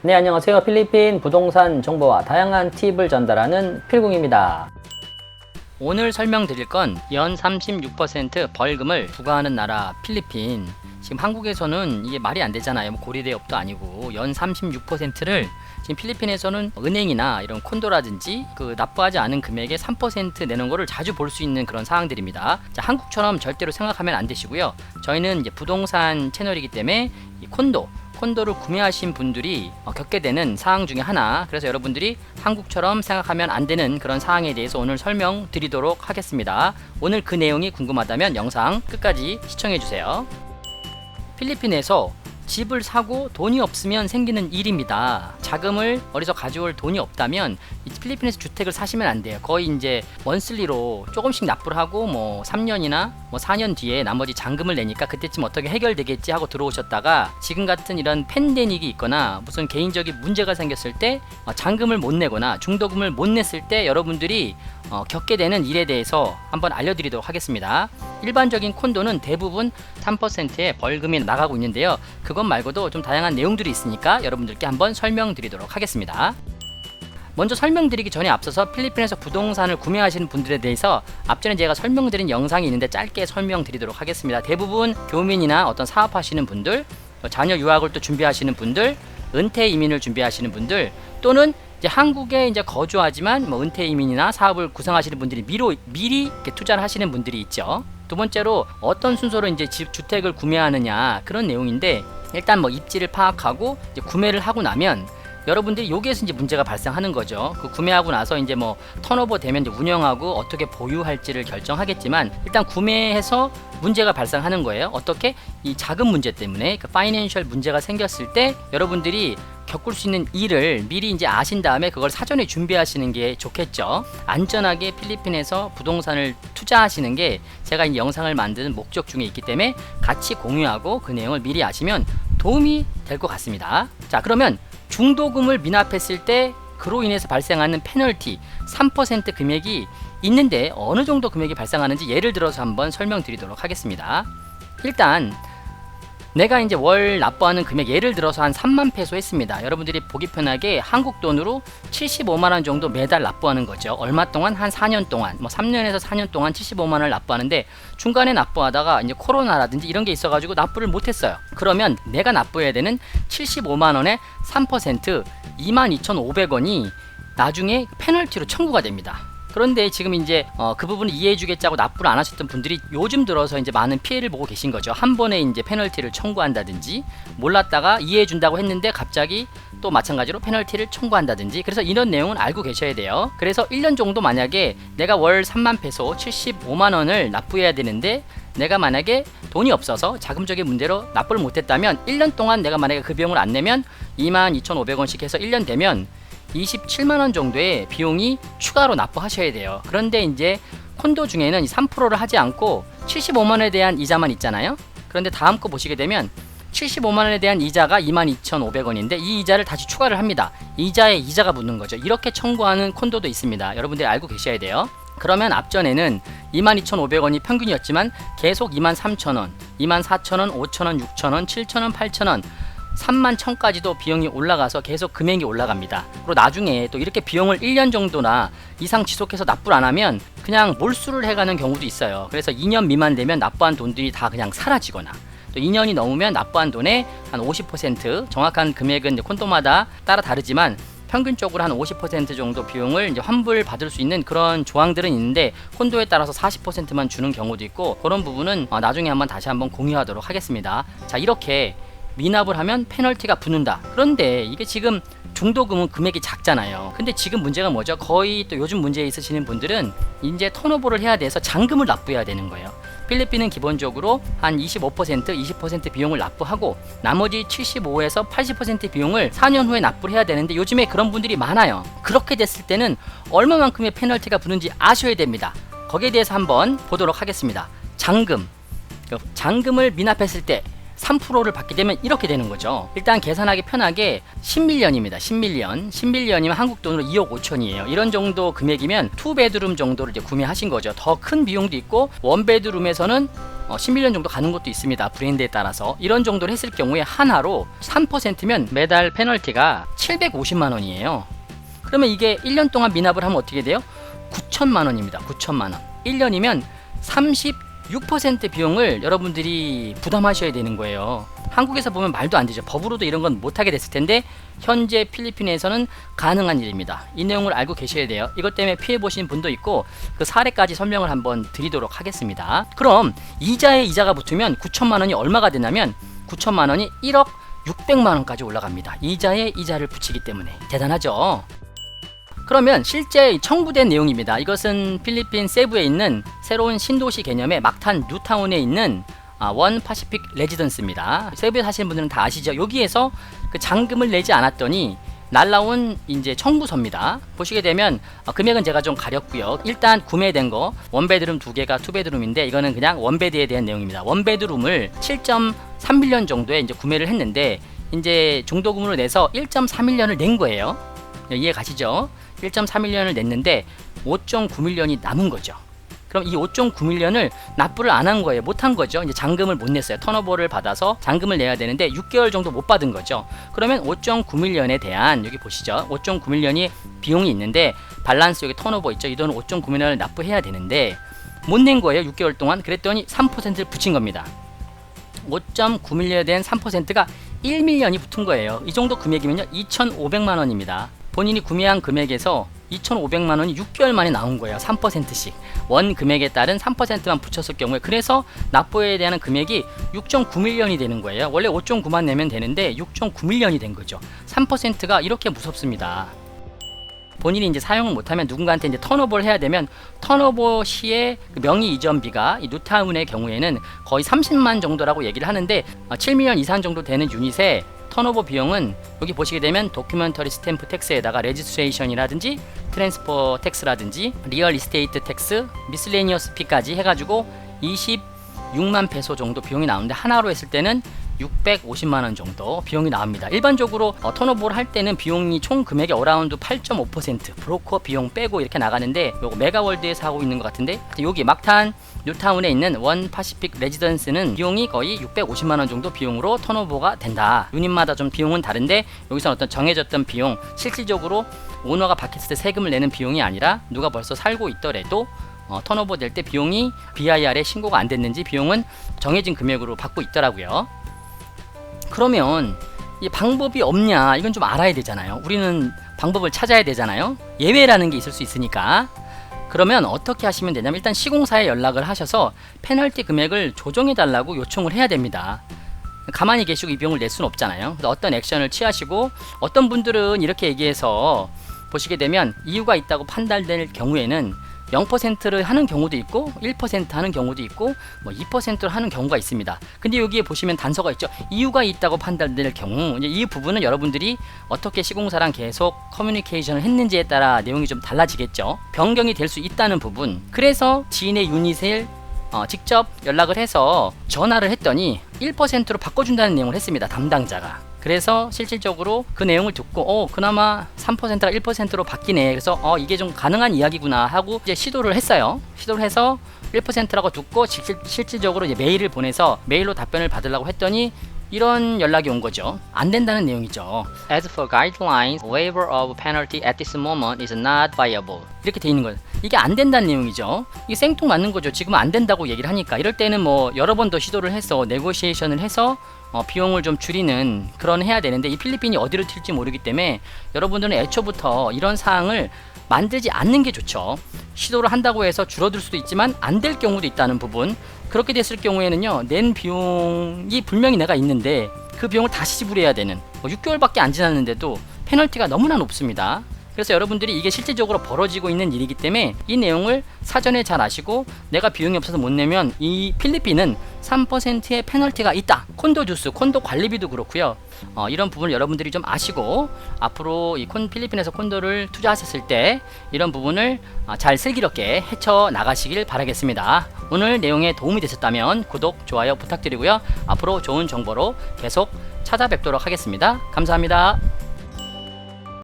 네, 안녕하세요. 필리핀 부동산 정보와 다양한 팁을 전달하는 필궁입니다. 오늘 설명드릴 건 연 36% 벌금을 부과하는 나라 필리핀. 지금 한국에서는 이게 말이 안 되잖아요. 뭐 고리대업도 아니고 연 36%를 지금 필리핀에서는 은행이나 이런 콘도라든지 그 납부하지 않은 금액의 3% 내는 거를 자주 볼 수 있는 그런 사항들입니다. 자, 한국처럼 절대로 생각하면 안 되시고요. 저희는 이제 부동산 채널이기 때문에 이 콘도를 구매하신 분들이 겪게 되는 사항 중에 하나, 그래서 여러분들이 한국처럼 생각하면 안 되는 그런 사항에 대해서 오늘 설명드리도록 하겠습니다. 오늘 그 내용이 궁금하다면 영상 끝까지 시청해 주세요. 필리핀에서 집을 사고 돈이 없으면 생기는 일입니다. 자금을 어디서 가져올 돈이 없다면 필리핀에서 주택을 사시면 안 돼요. 거의 이제 먼슬리로 조금씩 납부를 하고 뭐 3년이나 뭐 4년 뒤에 나머지 잔금을 내니까 그때쯤 어떻게 해결되겠지 하고 들어오셨다가 지금 같은 이런 팬데믹이 있거나 무슨 개인적인 문제가 생겼을 때 잔금을 못 내거나 중도금을 못 냈을 때 여러분들이 겪게 되는 일에 대해서 한번 알려드리도록 하겠습니다. 일반적인 콘도는 대부분 3%의 벌금이 나가고 있는데요. 그것 말고도 좀 다양한 내용들이 있으니까 여러분들께 한번 설명드리도록 하겠습니다. 먼저 설명드리기 전에 앞서서 필리핀에서 부동산을 구매하시는 분들에 대해서 앞전에 제가 설명드린 영상이 있는데 짧게 설명드리도록 하겠습니다. 대부분 교민이나 어떤 사업하시는 분들, 자녀 유학을 또 준비하시는 분들, 은퇴 이민을 준비하시는 분들, 또는 이제 한국에 이제 거주하지만 뭐 은퇴 이민이나 사업을 구상하시는 분들이 미리 이렇게 투자를 하시는 분들이 있죠. 두 번째로 어떤 순서로 이제 주택을 구매하느냐 그런 내용인데, 일단 뭐 입지를 파악하고 이제 구매를 하고 나면 여러분들이 여기에서 이제 문제가 발생하는 거죠. 그 구매하고 나서 이제 뭐 턴오버 되면 이제 운영하고 어떻게 보유할지를 결정하겠지만, 일단 구매해서 문제가 발생하는 거예요. 어떻게? 이 자금 문제 때문에 그 파이낸셜 문제가 생겼을 때 여러분들이 겪을 수 있는 일을 미리 이제 아신 다음에 그걸 사전에 준비하시는 게 좋겠죠. 안전하게 필리핀에서 부동산을 투자하시는 게 제가 이 영상을 만드는 목적 중에 있기 때문에 같이 공유하고 그 내용을 미리 아시면 도움이 될 것 같습니다. 자, 그러면 중도금을 미납했을 때 그로 인해서 발생하는 페널티 3% 금액이 있는데 어느 정도 금액이 발생하는지 예를 들어서 한번 설명드리도록 하겠습니다. 일단 내가 이제 월 납부하는 금액 예를 들어서 한 3만 페소 했습니다. 여러분들이 보기 편하게 한국 돈으로 75만 원 정도 매달 납부하는 거죠. 얼마 동안? 한 4년 동안, 뭐 3년에서 4년 동안 75만 원을 납부하는데 중간에 납부하다가 이제 코로나라든지 이런 게 있어가지고 납부를 못했어요. 그러면 내가 납부해야 되는 75만 원의 3% 22,500원이 나중에 페널티로 청구가 됩니다. 그런데 지금 이제 그 부분을 이해해주겠다고 납부를 안 하셨던 분들이 요즘 들어서 이제 많은 피해를 보고 계신 거죠. 한 번에 이제 페널티를 청구한다든지, 몰랐다가 이해해준다고 했는데 갑자기 또 마찬가지로 페널티를 청구한다든지, 그래서 이런 내용은 알고 계셔야 돼요. 그래서 1년 정도 만약에 내가 월 3만 페소 75만 원을 납부해야 되는데 내가 만약에 돈이 없어서 자금적인 문제로 납부를 못했다면 1년 동안 내가 만약에 그 비용을 안 내면 22,500원씩 해서 1년 되면 27만원 정도의 비용이 추가로 납부하셔야 돼요. 그런데 이제 콘도 중에는 3%를 하지 않고 75만원에 대한 이자만 있잖아요. 그런데 다음 거 보시게 되면 75만원에 대한 이자가 22,500원인데 이 이자를 다시 추가를 합니다. 이자에 이자가 붙는 거죠. 이렇게 청구하는 콘도도 있습니다. 여러분들이 알고 계셔야 돼요. 그러면 앞전에는 22,500원이 평균이었지만 계속 23,000원, 24,000원, 5,000원, 6,000원, 7,000원, 8,000원 31,000까지도 비용이 올라가서 계속 금액이 올라갑니다. 그리고 나중에 또 이렇게 비용을 1년 정도나 이상 지속해서 납부를 안 하면 그냥 몰수를 해가는 경우도 있어요. 그래서 2년 미만 되면 납부한 돈들이 다 그냥 사라지거나, 또 2년이 넘으면 납부한 돈의 한 50%, 정확한 금액은 이제 콘도마다 따라 다르지만 평균적으로 한 50% 정도 비용을 이제 환불 받을 수 있는 그런 조항들은 있는데, 콘도에 따라서 40%만 주는 경우도 있고, 그런 부분은 나중에 다시 한번 공유하도록 하겠습니다. 자, 이렇게 미납을 하면 페널티가 붙는다. 그런데 이게 지금 중도금은 금액이 작잖아요. 근데 지금 문제가 뭐죠? 거의 또 요즘 문제에 있으시는 분들은 이제 턴오버를 해야 돼서 잔금을 납부해야 되는 거예요. 필리핀은 기본적으로 한 25%, 20% 비용을 납부하고 나머지 75에서 80% 비용을 4년 후에 납부를 해야 되는데 요즘에 그런 분들이 많아요. 그렇게 됐을 때는 얼마만큼의 페널티가 붙는지 아셔야 됩니다. 거기에 대해서 한번 보도록 하겠습니다. 잔금을 미납했을 때 3%를 받게 되면 이렇게 되는 거죠. 일단 계산하기 편하게 10밀리언입니다. 10밀리언이면 한국 돈으로 2억 5천이에요. 이런 정도 금액이면 2베드룸 정도를 이제 구매하신 거죠. 더 큰 비용도 있고 1베드룸에서는 11년 정도 가는 것도 있습니다. 브랜드에 따라서. 이런 정도를 했을 경우에 하나로 3%면 매달 페널티가 750만 원이에요. 그러면 이게 1년 동안 미납을 하면 어떻게 돼요? 9천만 원입니다. 9천만 원. 1년이면 36% 비용을 여러분들이 부담하셔야 되는 거예요. 한국에서 보면 말도 안 되죠. 법으로도 이런 건 못하게 됐을 텐데 현재 필리핀에서는 가능한 일입니다. 이 내용을 알고 계셔야 돼요. 이것 때문에 피해 보신 분도 있고 그 사례까지 설명을 한번 드리도록 하겠습니다. 그럼 이자에 이자가 붙으면 9천만 원이 얼마가 되냐면 9천만 원이 1억 600만 원까지 올라갑니다. 이자에 이자를 붙이기 때문에 대단하죠. 그러면 실제 청구된 내용입니다. 이것은 필리핀 세부에 있는 새로운 신도시 개념의 막탄 뉴타운에 있는 원 파시픽 레지던스입니다. 세부에 사시는 분들은 다 아시죠? 여기에서 그 잔금을 내지 않았더니 날라온 이제 청구서입니다. 보시게 되면 금액은 제가 좀 가렸고요. 일단 구매된 거 원베드룸 2개가 투베드룸인데 이거는 그냥 원베드에 대한 내용입니다. 원베드룸을 7.31년 정도에 이제 구매를 했는데 이제 중도금으로 내서 1.31년을 낸 거예요. 이해 가시죠? 1.31년을 냈는데 5.9밀리언이 남은 거죠. 그럼 이 5.9밀리언을 납부를 안 한 거예요. 못 한 거죠. 이제 잔금을 못 냈어요. 턴오버를 받아서 잔금을 내야 되는데 6개월 정도 못 받은 거죠. 그러면 5.9밀리언에 대한 여기 보시죠. 5.9밀리언이 비용이 있는데 밸런스 여기 턴오버 있죠. 이 돈은 5.9밀리언을 납부해야 되는데 못 낸 거예요. 6개월 동안. 그랬더니 3%를 붙인 겁니다. 5.9밀리언에 대한 3%가 1밀리언이 붙은 거예요. 이 정도 금액이면요 2,500만 원입니다. 본인이 구매한 금액에서 2,500만 원이 6개월 만에 나온 거예요. 3%씩. 원 금액에 따른 3%만 붙였을 경우에 그래서 납부에 대한 금액이 6.9밀리언이 되는 거예요. 원래 5.9만 내면 되는데 6.9밀리언이 된 거죠. 3%가 이렇게 무섭습니다. 본인이 이제 사용을 못하면 누군가한테 이제 턴오버를 해야 되면 턴오버 시의 그 명의 이전비가 이 뉴타운의 경우에는 거의 30만 정도라고 얘기를 하는데 7밀리언 이상 정도 되는 유닛에 턴오버 비용은 여기 보시게 되면 도큐멘터리 스탬프 텍스에다가 레지스트레이션이라든지 트랜스퍼 텍스라든지 리얼 이스테이트 텍스, 미슬레니어스 피까지 해가지고 26만 페소 정도 비용이 나오는데 하나로 했을 때는 650만원 정도 비용이 나옵니다. 일반적으로 턴오버를 할 때는 비용이 총 금액의 어라운드 8.5% 브로커 비용 빼고 이렇게 나가는데 요거 메가월드에서 하고 있는 것 같은데 여기 막탄 뉴타운에 있는 원 파시픽 레지던스는 비용이 거의 650만원 정도 비용으로 턴오버가 된다. 유닛마다 좀 비용은 다른데 여기서 어떤 정해졌던 비용 실질적으로 오너가 바뀌었을 때 세금을 내는 비용이 아니라 누가 벌써 살고 있더라도 턴오버 될 때 비용이 BIR에 신고가 안 됐는지 비용은 정해진 금액으로 받고 있더라고요. 그러면 이 방법이 없냐 이건 좀 알아야 되잖아요. 우리는 방법을 찾아야 되잖아요. 예외라는 게 있을 수 있으니까. 그러면 어떻게 하시면 되냐면 일단 시공사에 연락을 하셔서 페널티 금액을 조정해 달라고 요청을 해야 됩니다. 가만히 계시고 이 비용을 낼 수는 없잖아요. 그래서 어떤 액션을 취하시고 어떤 분들은 이렇게 얘기해서 보시게 되면 이유가 있다고 판단될 경우에는 0%를 하는 경우도 있고 1% 하는 경우도 있고 뭐 2%를 하는 경우가 있습니다. 근데 여기에 보시면 단서가 있죠. 이유가 있다고 판단될 경우 이제 이 부분은 여러분들이 어떻게 시공사랑 계속 커뮤니케이션을 했는지에 따라 내용이 좀 달라지겠죠. 변경이 될 수 있다는 부분. 그래서 지인의 유닛을 직접 연락을 해서 전화를 했더니 1%로 바꿔준다는 내용을 했습니다. 담당자가. 그래서 실질적으로 그 내용을 듣고 그나마 3%가 1%로 바뀌네. 그래서 이게 좀 가능한 이야기구나 하고 이제 시도를 했어요. 시도를 해서 1%라고 듣고 실질적으로 이제 메일을 보내서 메일로 답변을 받으려고 했더니 이런 연락이 온 거죠. 안 된다는 내용이죠. As for guidelines, waiver of penalty at this moment is not viable. 이렇게 돼 있는 거예요. 이게 안 된다는 내용이죠. 이게 생뚱맞는 거죠. 지금 안 된다고 얘기를 하니까. 이럴 때는 뭐 여러 번 더 시도를 해서 네고시에이션을 해서 비용을 좀 줄이는 그런 해야 되는데 이 필리핀이 어디로 튈지 모르기 때문에 여러분들은 애초부터 이런 사항을 만들지 않는 게 좋죠. 시도를 한다고 해서 줄어들 수도 있지만 안 될 경우도 있다는 부분. 그렇게 됐을 경우에는요 낸 비용이 분명히 내가 있는데 그 비용을 다시 지불해야 되는 6개월밖에 안 지났는데도 페널티가 너무나 높습니다. 그래서 여러분들이 이게 실질적으로 벌어지고 있는 일이기 때문에 이 내용을 사전에 잘 아시고 내가 비용이 없어서 못 내면 이 필리핀은 3%의 페널티가 있다. 콘도 주스, 콘도 관리비도 그렇고요. 이런 부분을 여러분들이 좀 아시고 앞으로 이 필리핀에서 콘도를 투자하셨을 때 이런 부분을 잘 슬기롭게 헤쳐 나가시길 바라겠습니다. 오늘 내용에 도움이 되셨다면 구독, 좋아요 부탁드리고요. 앞으로 좋은 정보로 계속 찾아뵙도록 하겠습니다. 감사합니다.